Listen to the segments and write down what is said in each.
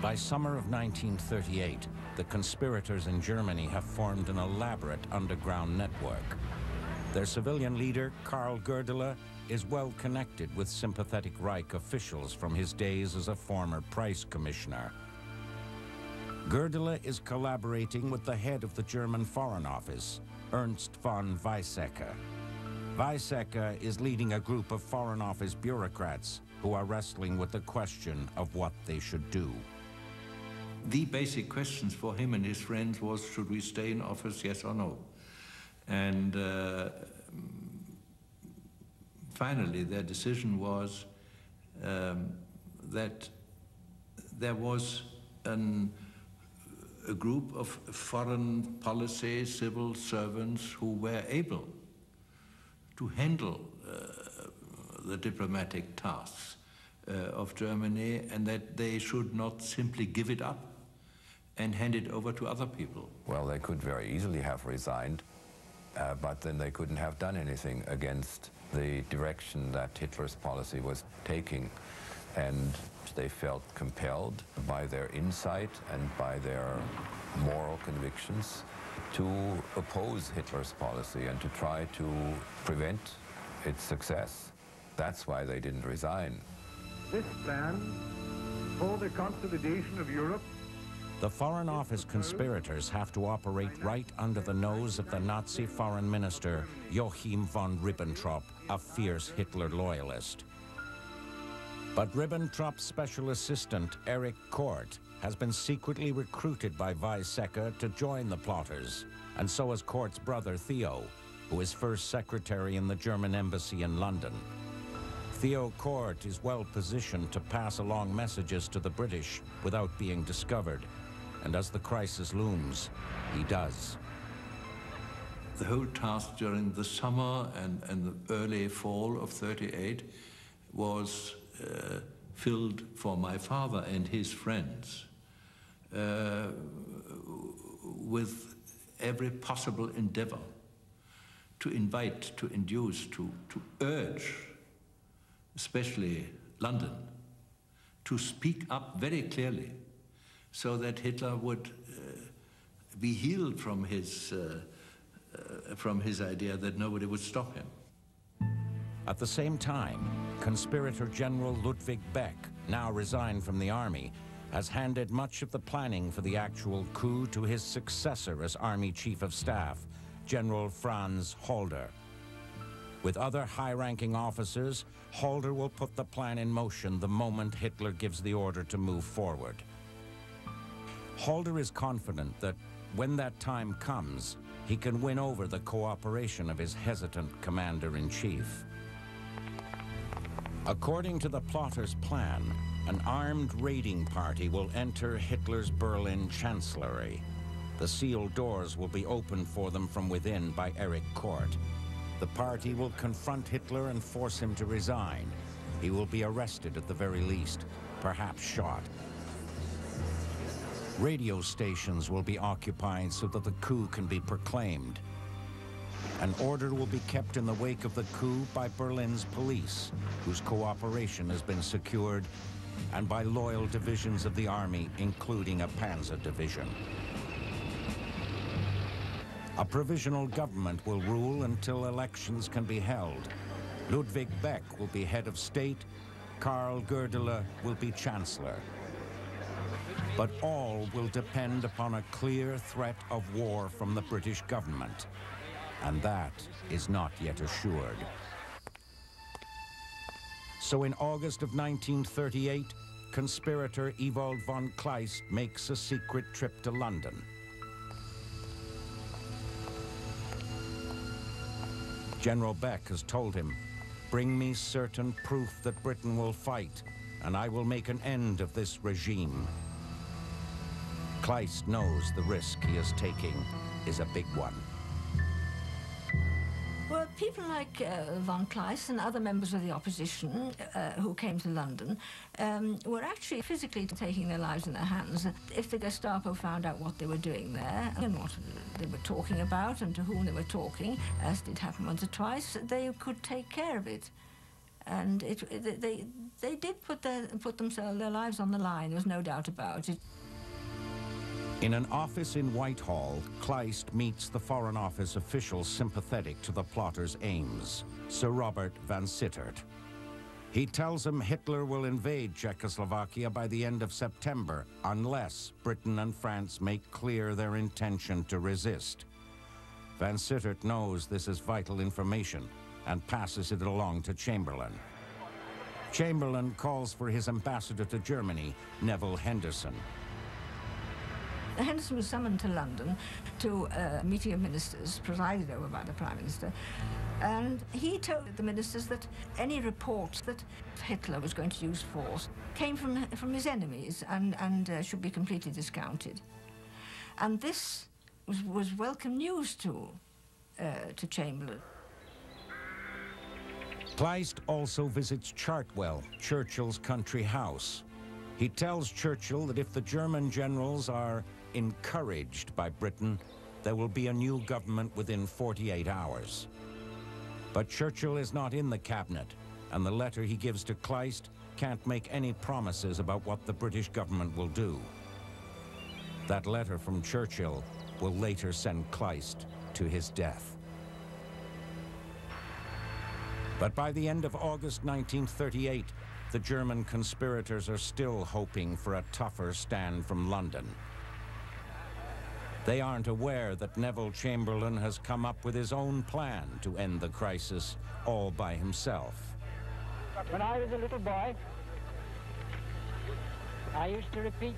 By summer of 1938, the conspirators in Germany have formed an elaborate underground network. Their civilian leader, Karl Goerdeler, is well connected with sympathetic Reich officials from his days as a former Price commissioner. Goerdeler is collaborating with the head of the German Foreign Office, Ernst von Weizsäcker. Weizsäcker is leading a group of Foreign Office bureaucrats who are wrestling with the question of what they should do. The basic questions for him and his friends was, should we stay in office, yes or no? And finally, their decision was that there was a group of foreign policy civil servants who were able to handle the diplomatic tasks of Germany, and that they should not simply give it up and hand it over to other people. Well, they could very easily have resigned, but then they couldn't have done anything against the direction that Hitler's policy was taking. And they felt compelled by their insight and by their moral convictions to oppose Hitler's policy and to try to prevent its success. That's why they didn't resign. This plan for the consolidation of Europe. The Foreign Office conspirators have to operate right under the nose of the Nazi foreign minister, Joachim von Ribbentrop, a fierce Hitler loyalist. But Ribbentrop's special assistant, Erich Kort, has been secretly recruited by Weizsäcker to join the plotters, and so has Kort's brother Theo, who is first secretary in the German embassy in London. Theo Kort is well positioned to pass along messages to the British without being discovered, and as the crisis looms, he does. The whole task during the summer and the early fall of '38 was filled for my father and his friends with every possible endeavor to invite, to induce, to urge, especially London, to speak up very clearly so that Hitler would be healed from his idea that nobody would stop him. At the same time, conspirator General Ludwig Beck, now resigned from the army, has handed much of the planning for the actual coup to his successor as Army Chief of Staff, General Franz Halder. With other high-ranking officers, Halder will put the plan in motion the moment Hitler gives the order to move forward. Halder is confident that when that time comes, he can win over the cooperation of his hesitant commander-in-chief. According to the plotters' plan, an armed raiding party will enter Hitler's Berlin chancellery. The sealed doors will be opened for them from within by Erich Kort. The party will confront Hitler and force him to resign. He will be arrested at the very least, perhaps shot. Radio stations will be occupied so that the coup can be proclaimed. An order will be kept in the wake of the coup by Berlin's police, whose cooperation has been secured, and by loyal divisions of the army, including a panzer division. A provisional government will rule until elections can be held. Ludwig Beck will be head of state, Karl Goerdeler will be chancellor. But all will depend upon a clear threat of war from the British government. And that is not yet assured. So in August of 1938, conspirator Ewald von Kleist makes a secret trip to London. General Beck has told him, "Bring me certain proof that Britain will fight, and I will make an end of this regime." Kleist knows the risk he is taking is a big one. Well, people like von Kleist and other members of the opposition who came to London were actually physically taking their lives in their hands. If the Gestapo found out what they were doing there and what they were talking about and to whom they were talking, as did happen once or twice, they could take care of it. And they did put their lives on the line, there's no doubt about it. In an office in Whitehall, Kleist meets the Foreign Office official sympathetic to the plotters' aims, Sir Robert van Sittert. He tells him Hitler will invade Czechoslovakia by the end of September unless Britain and France make clear their intention to resist. Van Sittert knows this is vital information and passes it along to Chamberlain. Chamberlain calls for his ambassador to Germany, Neville Henderson. Henderson was summoned to London to a meeting of ministers presided over by the Prime Minister, and he told the ministers that any reports that Hitler was going to use force came from his enemies and should be completely discounted. And this was welcome news to Chamberlain. Kleist also visits Chartwell, Churchill's country house. He tells Churchill that if the German generals are encouraged by Britain, there will be a new government within 48 hours. But Churchill is not in the cabinet, and the letter he gives to Kleist can't make any promises about what the British government will do. That letter from Churchill will later send Kleist to his death. But by the end of August 1938, the German conspirators are still hoping for a tougher stand from London. They aren't aware that Neville Chamberlain has come up with his own plan to end the crisis all by himself. When I was a little boy, I used to repeat,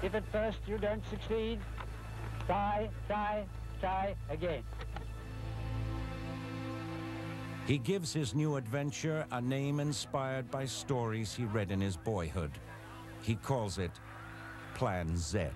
if at first you don't succeed, try, try, try again. He gives his new adventure a name inspired by stories he read in his boyhood. He calls it Plan Z.